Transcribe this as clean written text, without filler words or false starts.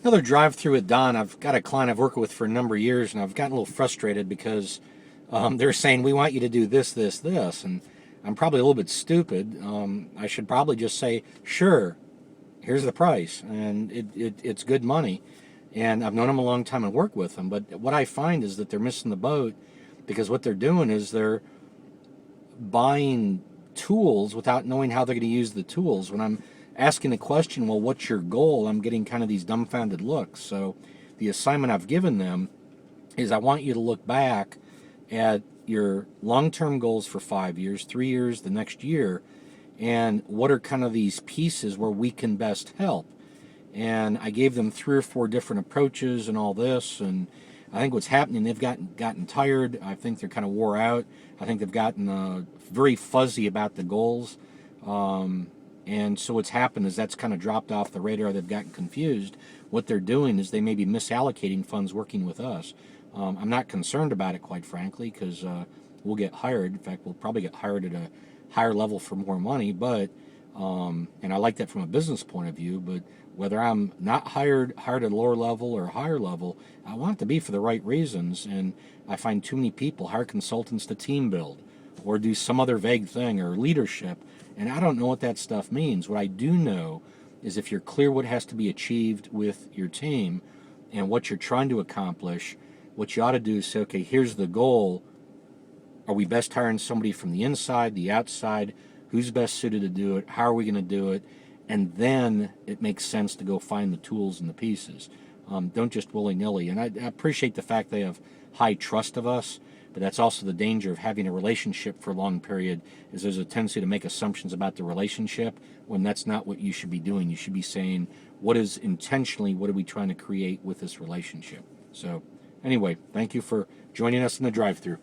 Another drive-through at Don. I've got a client I've worked with for a number of years, and I've gotten a little frustrated because they're saying, we want you to do this, this, this. And I'm probably a little bit stupid. I should probably just say, sure, here's the price. And it's good money. And I've known them a long time and worked with them. But what I find is that they're missing the boat because what they're doing is they're buying tools without knowing how they're going to use the tools. When I'm asking the question, well, what's your goal? I'm getting kind of these dumbfounded looks. So the assignment I've given them is I want you to look back at your long-term goals for 5 years, 3 years, the next year, and what are kind of these pieces where we can best help. And I gave them 3 or 4 different approaches and all this, and I think what's happening, they've gotten tired. I think they're kind of wore out. I think they've gotten very fuzzy about the goals. And so what's happened is that's kind of dropped off the radar. They've gotten confused. What they're doing is they may be misallocating funds working with us. I'm not concerned about it, quite frankly, because we'll get hired. In fact, we'll probably get hired at a higher level for more money. But and I like that from a business point of view. But whether I'm not hired at a lower level or a higher level, I want it to be for the right reasons. And I find too many people hire consultants to team build or do some other vague thing or leadership. And I don't know what that stuff means. What I do know is if you're clear what has to be achieved with your team and what you're trying to accomplish, what you ought to do is say, okay, here's the goal. Are we best hiring somebody from the inside, the outside? Who's best suited to do it? How are we going to do it? And then it makes sense to go find the tools and the pieces. Don't just willy-nilly. And I appreciate the fact they have high trust of us, but that's also the danger of having a relationship for a long period, is there's a tendency to make assumptions about the relationship when that's not what you should be doing. You should be saying, what are we trying to create with this relationship? So anyway, thank you for joining us in the drive-thru.